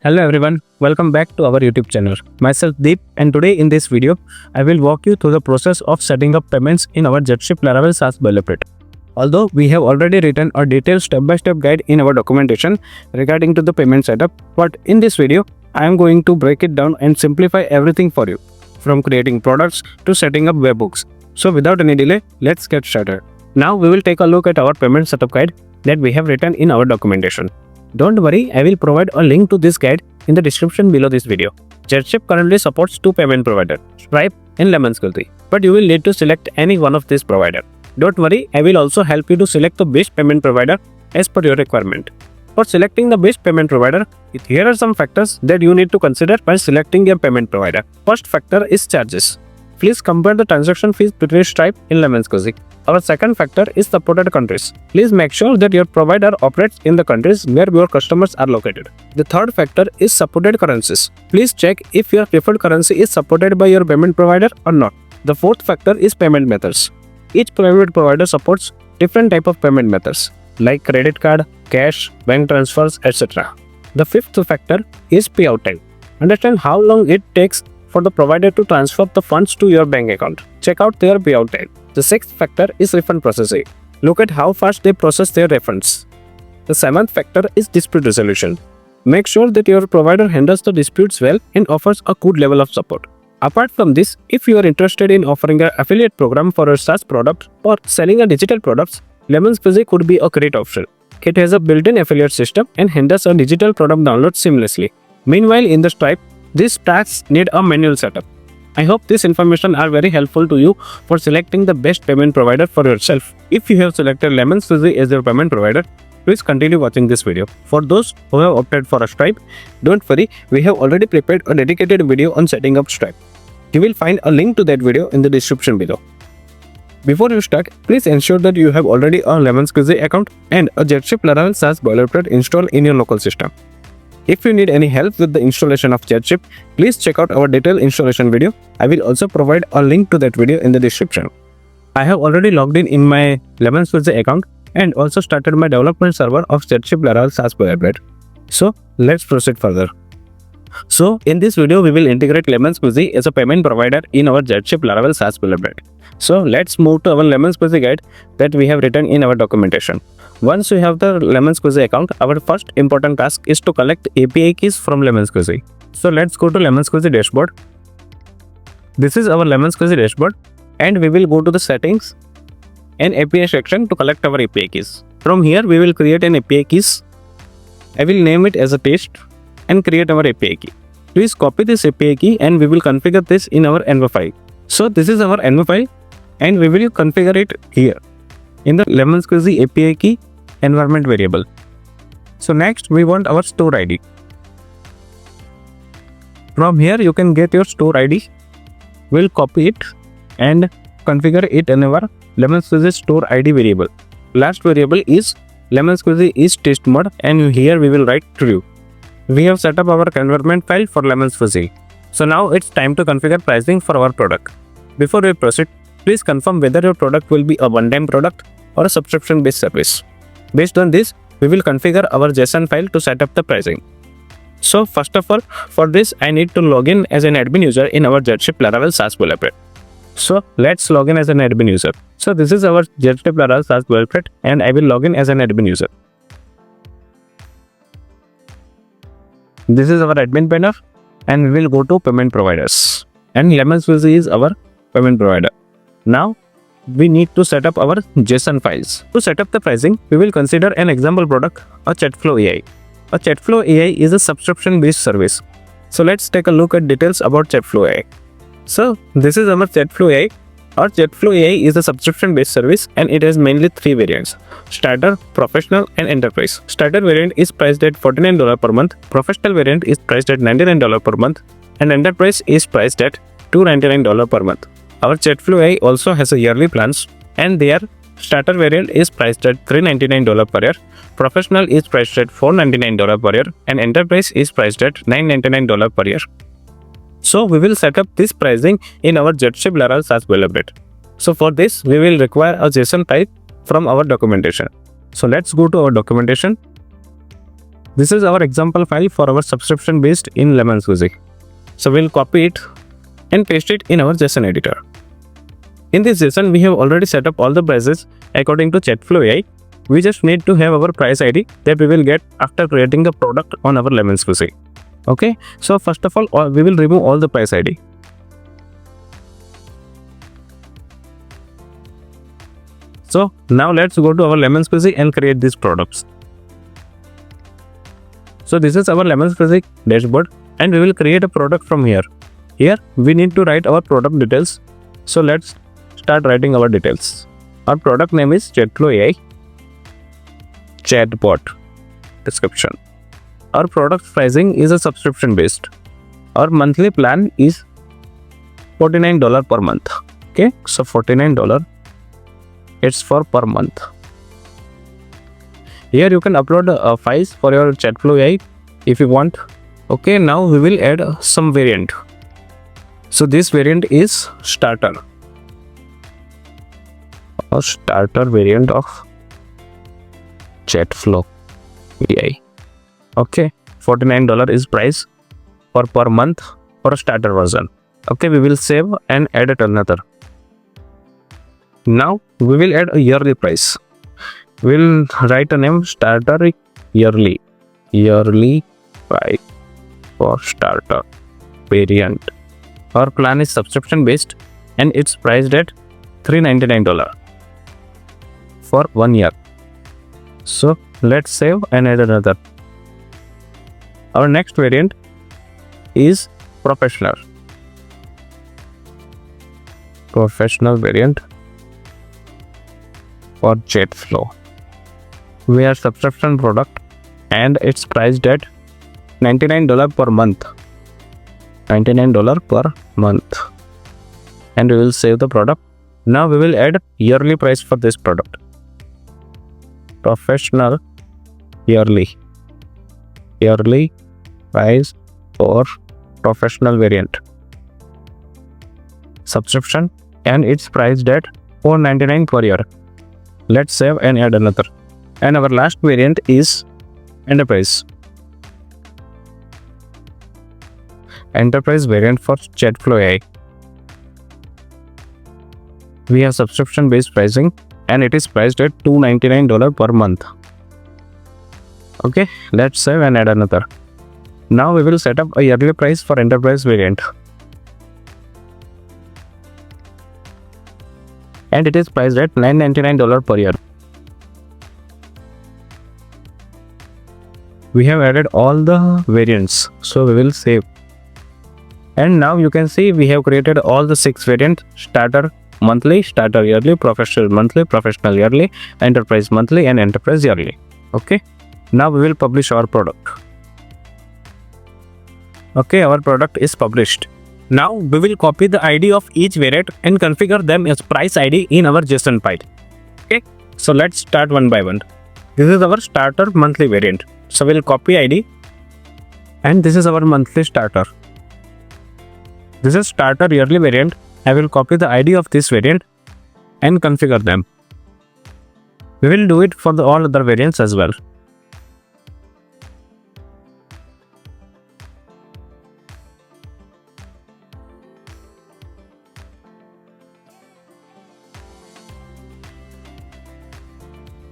Hello everyone, welcome back to our YouTube channel. Myself Deep, and today in this video, I will walk you through the process of setting up payments in our JetShip Laravel SaaS Boilerplate. Although we have already written a detailed step-by-step guide in our documentation regarding to the payment setup, but in this video, I am going to break it down and simplify everything for you, from creating products to setting up webhooks. So without any delay, let's get started. Now we will take a look at our payment setup guide that we have written in our documentation. Don't worry, I will provide a link to this guide in the description below this video. JetShip currently supports two payment providers, Stripe and LemonSqueezy, but you will need to select any one of these providers. Don't worry, I will also help you to select the best payment provider as per your requirement. For selecting the best payment provider, here are some factors that you need to consider while selecting your payment provider. First factor is charges. Please compare the transaction fees between Stripe and LemonSqueezy. Our second factor is supported countries. Please make sure that your provider operates in the countries where your customers are located. The third factor is supported currencies. Please check if your preferred currency is supported by your payment provider or not. The fourth factor is payment methods. Each payment provider supports different type of payment methods like credit card, cash, bank transfers, etc. The fifth factor is payout time. Understand how long it takes for the provider to transfer the funds to your bank account. Check out their payout time. The sixth factor is refund processing. Look at how fast they process their refunds. The seventh factor is dispute resolution. Make sure that your provider handles the disputes well and offers a good level of support. Apart from this, if you are interested in offering an affiliate program for a SaaS product or selling a digital products, LemonSqueezy could be a great option. It has a built-in affiliate system and handles a digital product download seamlessly. Meanwhile, in the Stripe, these tasks need a manual setup. I hope this information are very helpful to you for selecting the best payment provider for yourself. If you have selected LemonSqueezy as your payment provider, please continue watching this video. For those who have opted for a Stripe, don't worry, we have already prepared a dedicated video on setting up Stripe. You will find a link to that video in the description below. Before you start, please ensure that you have already a LemonSqueezy account and a JetShip Laravel SaaS Boilerplate installed in your local system. If you need any help with the installation of JetShip, please check out our detailed installation video. I will also provide a link to that video in the description. I have already logged in my LemonSqueezy account and also started my development server of JetShip Laravel SaaS Boilerplate. So let's proceed further. So in this video, we will integrate LemonSqueezy as a payment provider in our JetShip Laravel SaaS Boilerplate. So let's move to our LemonSqueezy guide that we have written in our documentation. Once you have the LemonSqueezy account, our first important task is to collect API keys from LemonSqueezy. So let's go to LemonSqueezy dashboard. This is our LemonSqueezy dashboard, and we will go to the settings and API section to collect our API keys. From here, we will create an API keys. I will name it as a test and create our API key. Please copy this API key and we will configure this in our env file. So this is our env file and we will configure it here in the LemonSqueezy API key environment variable. So next we want our store ID. From here you can get your store ID. We'll copy it and configure it in our LemonSqueezy store ID variable. Last variable is LemonSqueezy is test mode, and here we will write true. We have set up our environment file for LemonSqueezy. So now it's time to configure pricing for our product. Before we proceed, please confirm whether your product will be a one-time product or a subscription-based service. Based on this, we will configure our JSON file to set up the pricing. So first of all, for this, I need to log in as an admin user in our JetShip Laravel SaaS Boilerplate. So let's log in as an admin user. So this is our JetShip Laravel SaaS Boilerplate, and I will log in as an admin user. This is our admin panel, and we will go to payment providers. And LemonSqueezy is our payment provider. Now, we need to set up our JSON files. To set up the pricing, we will consider an example product, a ChatFlow AI. A ChatFlow AI is a subscription-based service. So let's take a look at details about ChatFlow AI. So this is our ChatFlow AI. Our ChatFlow AI is a subscription-based service and it has mainly three variants: Starter, Professional and Enterprise. Starter variant is priced at $49 per month, Professional variant is priced at $99 per month, and Enterprise is priced at $299 per month. Our ChatFlow AI also has a yearly plans, and their Starter variant is priced at $399 per year, Professional is priced at $499 per year, and Enterprise is priced at $999 per year. So we will set up this pricing in our JetShip Laravel SaaS Boilerplate. So for this, we will require a JSON type from our documentation. So let's go to our documentation. This is our example file for our subscription based in LemonSqueezy. So we'll copy it and paste it in our JSON editor. In this JSON, we have already set up all the prices according to Chatflow AI. We just need to have our price ID that we will get after creating the product on our LemonSqueezy. Okay, so first of all, we will remove all the price ID. So now let's go to our LemonSqueezy and create these products. So this is our LemonSqueezy dashboard and we will create a product from here. Here we need to write our product details. So let's start writing our details. Our product name is Chatflow AI Chatbot. Description. Our product pricing is a subscription based. Our monthly plan is $49 per month. Okay, so $49 it's for per month. Here you can upload files for your Chatflow AI if you want. Okay, now we will add some variant. So this variant is starter. A starter variant of Chatflow AI. Okay, $49 is price for per month for a starter version. Okay, we will save and add it another. Now we will add a yearly price. We'll write a name starter yearly price for starter variant. Our plan is subscription based and it's priced at $399 for 1 year. So let's save and add another. Our next variant is professional variant for Chatflow. We are subscription product and it's priced at $99 per month. $99 per month. And we will save the product. Now we will add yearly price for this product. Professional yearly price for professional variant. Subscription and it's priced at $499 per year. Let's save and add another. And our last variant is enterprise variant for Chatflow AI. We have subscription based pricing and it is priced at $299 per month. Okay, let's save and add another. Now we will set up a yearly price for enterprise variant. And it is priced at $999 per year. We have added all the variants, so we will save. And now you can see we have created all the 6 variants: starter monthly, starter yearly, professional monthly, professional yearly, enterprise monthly and enterprise yearly. Okay, now we will publish our product. Okay, our product is published. Now we will copy the ID of each variant and configure them as price ID in our JSON file. Okay, so let's start one by one. This is our starter monthly variant. So we'll copy ID and this is our monthly starter. This is starter yearly variant. I will copy the ID of this variant and configure them. We will do it for all other variants as well.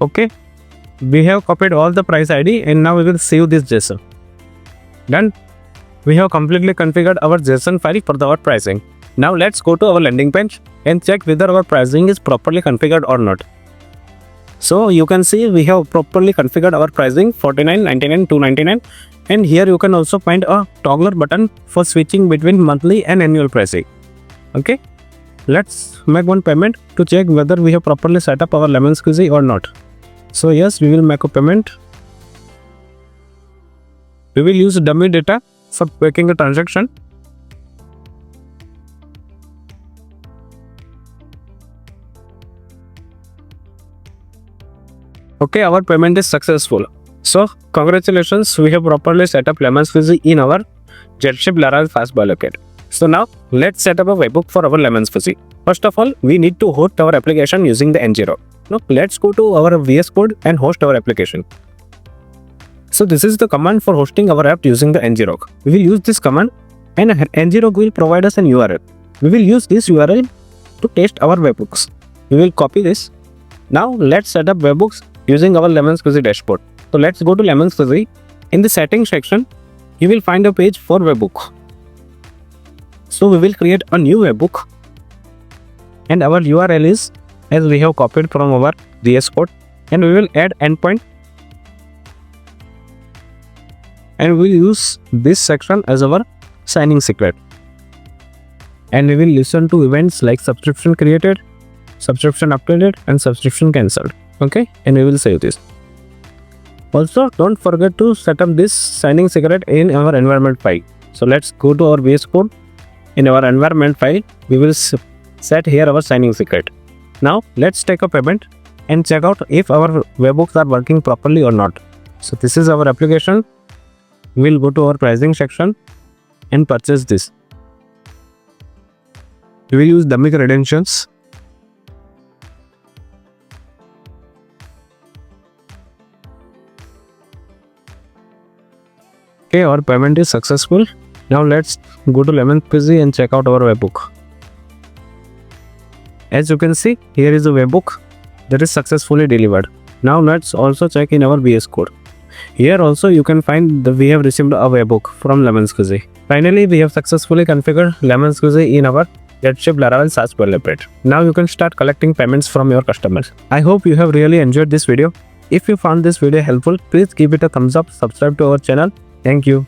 Okay, we have copied all the price ID and now we will save this JSON. Done. We have completely configured our JSON file for our pricing. Now let's go to our landing page and check whether our pricing is properly configured or not. So you can see we have properly configured our pricing $49, $99, $299, and here you can also find a toggler button for switching between monthly and annual pricing. Okay, let's make one payment to check whether we have properly set up our LemonSqueezy or not. So yes, we will make a payment. We will use dummy data for making a transaction. Okay, our payment is successful. So congratulations, we have properly set up LemonSqueezy in our JetShip Laravel SaaS Boilerplate. So now let's set up a webhook for our LemonSqueezy. First of all, we need to host our application using the N0. Now let's go to our VS Code and host our application. So this is the command for hosting our app using the ngrok. We will use this command and ngrok will provide us an URL. We will use this URL to test our webhooks. We will copy this. Now let's set up webhooks using our LemonSqueezy dashboard. So let's go to LemonSqueezy. In the settings section, you will find a page for webhook. So we will create a new webhook and our URL is as we have copied from our VS Code, and we will add endpoint and we will use this section as our signing secret. And we will listen to events like subscription created, subscription updated and subscription cancelled. Okay, and we will save this. Also, don't forget to set up this signing secret in our environment file. So let's go to our VS Code. In our environment file, we will set here our signing secret. Now let's take a payment and check out if our webhooks are working properly or not. So this is our application. We'll go to our pricing section and purchase this. We will use dummy credentials. Okay, our payment is successful. Now let's go to LemonSqueezy and check out our webhook. As you can see, here is a webhook that is successfully delivered. Now let's also check in our VS Code. Here also you can find that we have received a webhook from LemonSqueezy. Finally, we have successfully configured LemonSqueezy in our JetShip Laravel SaaS Boilerplate. Now you can start collecting payments from your customers. I hope you have really enjoyed this video. If you found this video helpful, please give it a thumbs up, subscribe to our channel. Thank you.